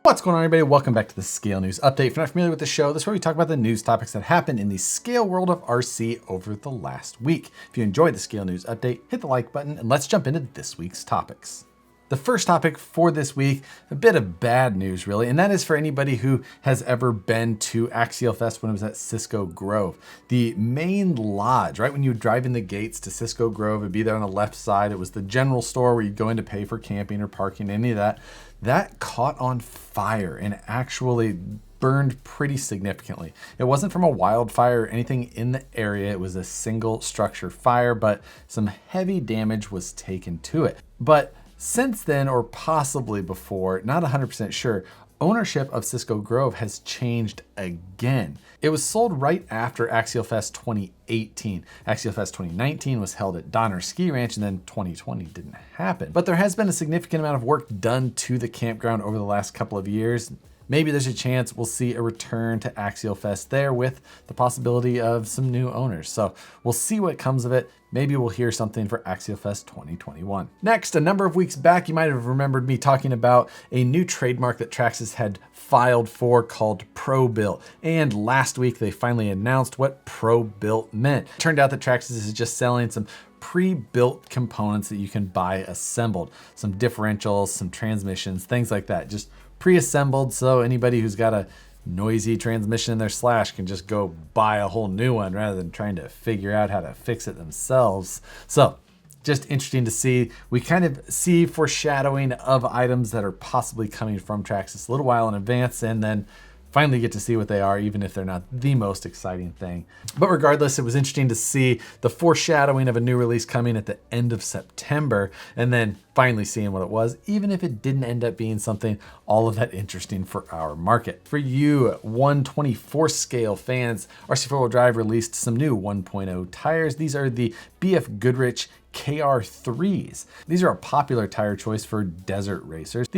What's going on, everybody? Welcome back to the Scale News Update. If you're not familiar with the show, this is where we talk about the news topics that happened in the scale world of RC over the last week. If you enjoyed the Scale News Update, hit the like button and let's jump into this week's topics. The first topic for this week, a bit of bad news really, and that is for anybody who has ever been to Axial Fest when it was at Cisco Grove. The main lodge, right when you would drive in the gates to Cisco Grove, it'd be there on the left side. It was the general store where you'd go in to pay for camping or parking, any of that. That caught on fire and actually burned pretty significantly. It wasn't from a wildfire or anything in the area. It was a single structure fire, but some heavy damage was taken to it. But since then, or possibly before, not 100% sure, ownership of Cisco Grove has changed again. It was sold right after Axial Fest 2018. Axial Fest 2019 was held at Donner Ski Ranch, and then 2020 didn't happen. But there has been a significant amount of work done to the campground over the last couple of years. Maybe there's a chance we'll see a return to Axial Fest there with the possibility of some new owners. So we'll see what comes of it. Maybe we'll hear something for Axial Fest 2021. Next, a number of weeks back, you might have remembered me talking about a new trademark that Traxxas had filed for called Pro-Built. And last week, they finally announced what Pro-Built meant. It turned out that Traxxas is just selling some pre-built components that you can buy assembled. Some differentials, some transmissions, things like that. Just pre-assembled, so anybody who's got a noisy transmission in their Slash can just go buy a whole new one rather than trying to figure out how to fix it themselves. So just interesting to see. We kind of see foreshadowing of items that are possibly coming from Traxxas a little while in advance, and then finally get to see what they are, even if they're not the most exciting thing. But regardless, it was interesting to see the foreshadowing of a new release coming at the end of September, and then finally seeing what it was, even if it didn't end up being something all of that interesting for our market. For you 1/24 scale fans, RC4 Wheel Drive released some new 1.0 tires. These are the BF Goodrich KR3s. These are a popular tire choice for desert racers.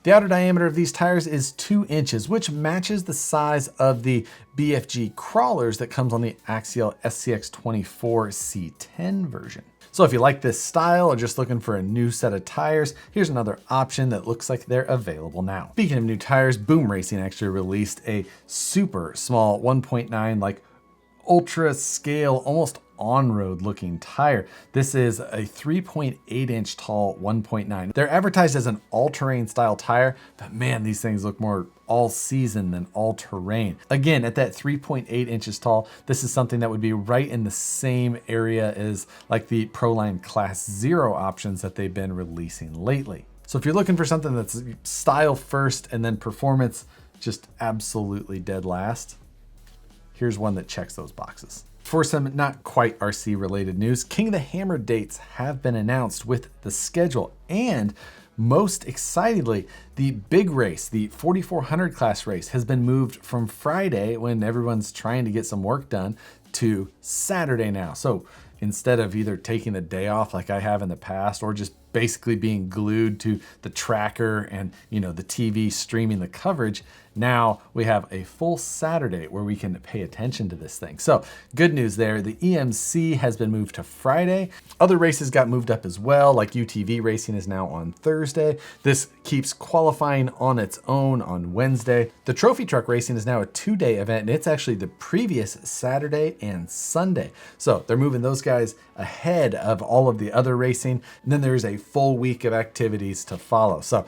The outer diameter of these tires is 2 inches, which matches the size of the BFG crawlers that comes on the Axial SCX24 C10 version. So if you like this style or just looking for a new set of tires, here's another option that looks like they're available now. Speaking of new tires, Boom Racing actually released a super small 1.9 like ultra scale, almost on-road looking tire. This is a 3.8 inch tall 1.9. They're advertised as an all-terrain style tire, but man, these things look more all-season than all-terrain. Again, at that 3.8 inches tall, this is something that would be right in the same area as like the Proline Class 0 options that they've been releasing lately. So if you're looking for something that's style first and then performance just absolutely dead last, here's one that checks those boxes. For some not quite RC related news, King of the Hammer dates have been announced with the schedule, and most excitingly, the big race, the 4400 class race, has been moved from Friday, when everyone's trying to get some work done, to Saturday now. So instead of either taking the day off like I have in the past, or just basically being glued to the tracker and the TV streaming the coverage, now we have a full Saturday where we can pay attention to this thing. So good news there. The EMC has been moved to Friday. Other races got moved up as well, like UTV racing is now on Thursday. This keeps qualifying on its own on Wednesday. The trophy truck racing is now a 2-day event, and it's actually the previous Saturday and Sunday. So they're moving those guys ahead of all of the other racing. And then there's a full week of activities to follow. So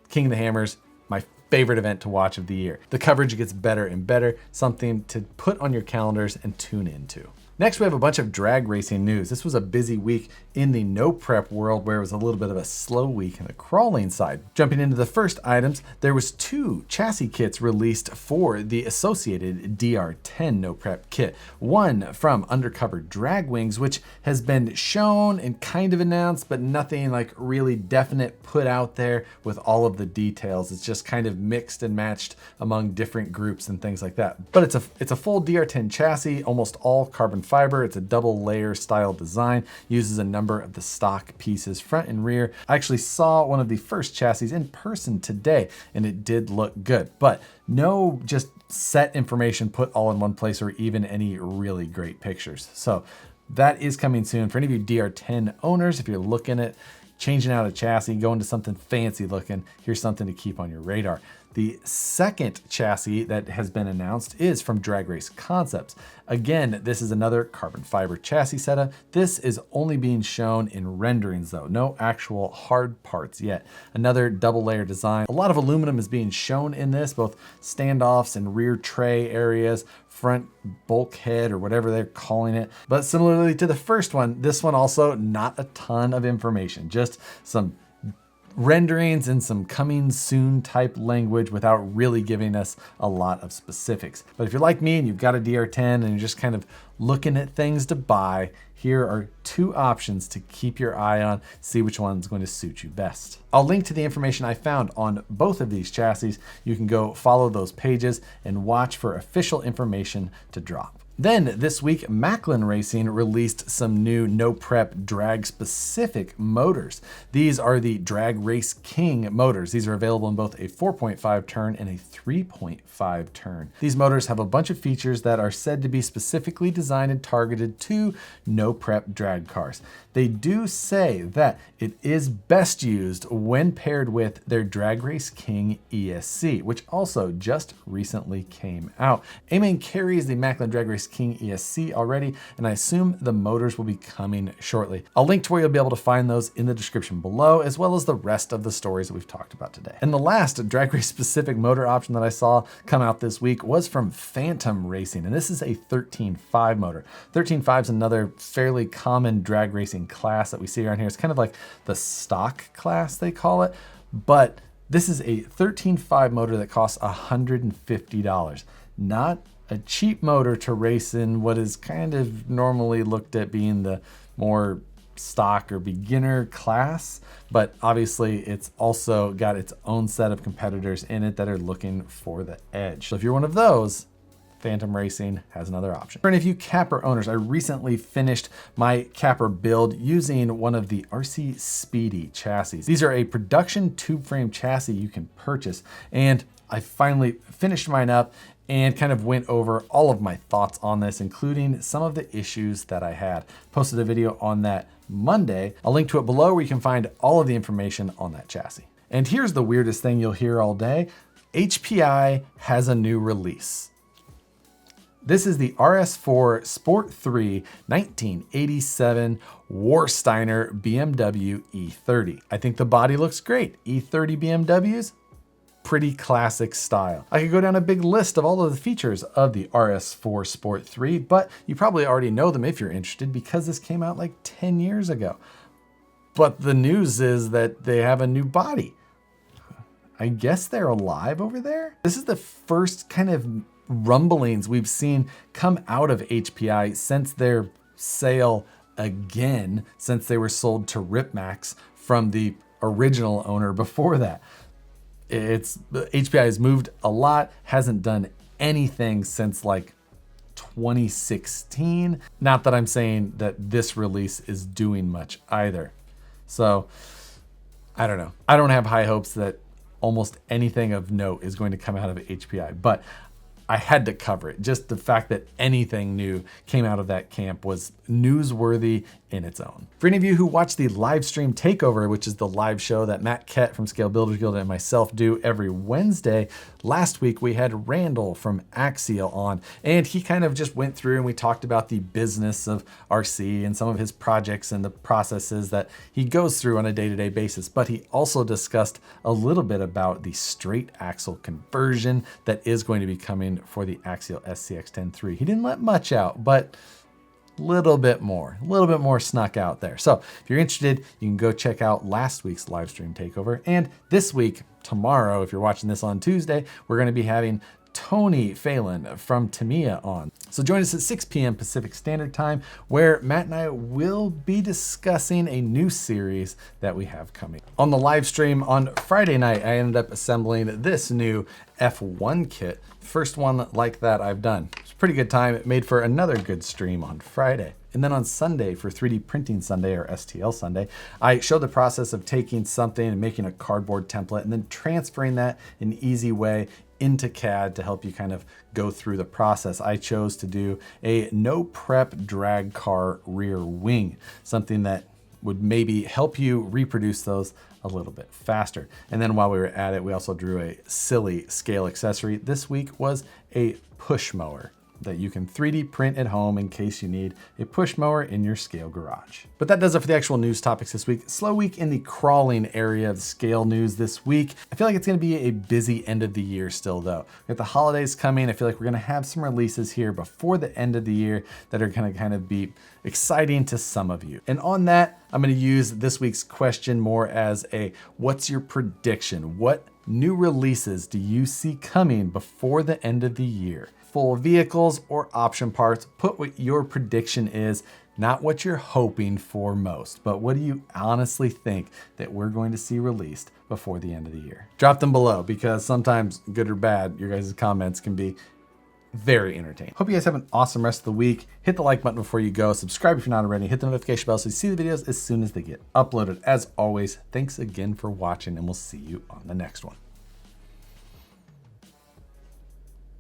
King of the Hammers, my favorite event to watch of the year. The coverage gets better and better, something to put on your calendars and tune into. Next, we have a bunch of drag racing news. This was a busy week in the no prep world, where it was a little bit of a slow week in the crawling side. Jumping into the first items, there was 2 chassis kits released for the associated DR10 no prep kit. One from Undercover Drag Wings, which has been shown and kind of announced, but nothing like really definite put out there with all of the details. It's just kind of mixed and matched among different groups and things like that. But it's a full DR10 chassis, almost all carbon fiber. It's a double layer style design, uses a number of the stock pieces front and rear. I actually saw one of the first chassis in person today, and it did look good, but no just set information put all in one place or even any really great pictures. So that is coming soon. For any of you DR10 owners, if you're looking at changing out a chassis, going to something fancy looking, here's something to keep on your radar. The second chassis that has been announced is from Drag Race Concepts. Again, this is another carbon fiber chassis setup. This is only being shown in renderings though, no actual hard parts yet. Another double layer design. A lot of aluminum is being shown in this, both standoffs and rear tray areas, front bulkhead or whatever they're calling it. But similarly to the first one, this one also not a ton of information, just some renderings and some coming soon type language without really giving us a lot of specifics. But if you're like me and you've got a DR10 and you're just kind of looking at things to buy, here are two options to keep your eye on, see which one's going to suit you best. I'll link to the information I found on both of these chassis. You can go follow those pages and watch for official information to drop. Then this week, Maclan Racing released some new no prep drag specific motors. These are the Drag Race King motors. These are available in both a 4.5 turn and a 3.5 turn. These motors have a bunch of features that are said to be specifically designed and targeted to no prep drag cars. They do say that it is best used when paired with their Drag Race King ESC, which also just recently came out. A-Main carries the Maclan Drag Race King ESC already, and I assume the motors will be coming shortly. I'll link to where you'll be able to find those in the description below, as well as the rest of the stories that we've talked about today. And the last drag race specific motor option that I saw come out this week was from Fantom Racing, and this is a 13.5 motor. 13.5 is another fairly common drag racing class that we see around here. It's kind of like the stock class, they call it, but this is a 13.5 motor that costs $150. Not a cheap motor to race in what is kind of normally looked at being the more stock or beginner class, but obviously it's also got its own set of competitors in it that are looking for the edge. So if you're one of those, Fantom Racing has another option. For any of you Capra owners, I recently finished my Capra build using one of the RC Speedy chassis. These are a production tube frame chassis you can purchase, and I finally finished mine up and kind of went over all of my thoughts on this, including some of the issues that I had. Posted a video on that Monday. I'll link to it below where you can find all of the information on that chassis. And here's the weirdest thing you'll hear all day. HPI has a new release. This is the RS4 Sport 3 1987 Warsteiner BMW E30. I think the body looks great. E30 BMWs, pretty classic style. I could go down a big list of all of the features of the RS4 Sport 3, but you probably already know them if you're interested because this came out like 10 years ago. But the news is that they have a new body. I guess they're alive over there. This is the first kind of rumblings we've seen come out of HPI since their sale again, since they were sold to Ripmax from the original owner before that. HPI has moved a lot, hasn't done anything since like 2016. Not that I'm saying that this release is doing much either. So I don't know. I don't have high hopes that almost anything of note is going to come out of HPI, but I had to cover it. Just the fact that anything new came out of that camp was newsworthy in its own. For any of you who watch the live stream takeover, which is the live show that Matt Kett from Scale Builders Guild and myself do every Wednesday, last week we had Randall from Axial on, and he kind of just went through and we talked about the business of RC and some of his projects and the processes that he goes through on a day-to-day basis. But he also discussed a little bit about the straight axle conversion that is going to be coming for the Axial SCX-10 III. He didn't let much out, but a little bit more snuck out there. So if you're interested, you can go check out last week's live stream takeover. And this week, tomorrow, if you're watching this on Tuesday, we're going to be having Tony Phelan from Tamiya on. So join us at 6 p.m. Pacific Standard Time, where Matt and I will be discussing a new series that we have coming. On the live stream on Friday night, I ended up assembling this new F1 kit. First one like that I've done. It's a pretty good time. It made for another good stream on Friday. And then on Sunday, for 3D Printing Sunday or STL Sunday, I showed the process of taking something and making a cardboard template and then transferring that in an easy way into CAD to help you kind of go through the process. I chose to do a no prep drag car rear wing, something that would maybe help you reproduce those a little bit faster. And then while we were at it, we also drew a silly scale accessory. This week was a push mower that you can 3D print at home in case you need a push mower in your scale garage. But that does it for the actual news topics this week. Slow week in the crawling area of the scale news this week. I feel like it's gonna be a busy end of the year still though. We got the holidays coming. I feel like we're gonna have some releases here before the end of the year that are gonna kind of be exciting to some of you. And on that, I'm gonna use this week's question more as a, what's your prediction? What new releases do you see coming before the end of the year? Full vehicles or option parts, put what your prediction is, not what you're hoping for most, but what do you honestly think that we're going to see released before the end of the year? Drop them below, because sometimes, good or bad, your guys' comments can be very entertaining. Hope you guys have an awesome rest of the week. Hit the like button before you go. Subscribe if you're not already. Hit the notification bell so you see the videos as soon as they get uploaded. As always, thanks again for watching, and we'll see you on the next one.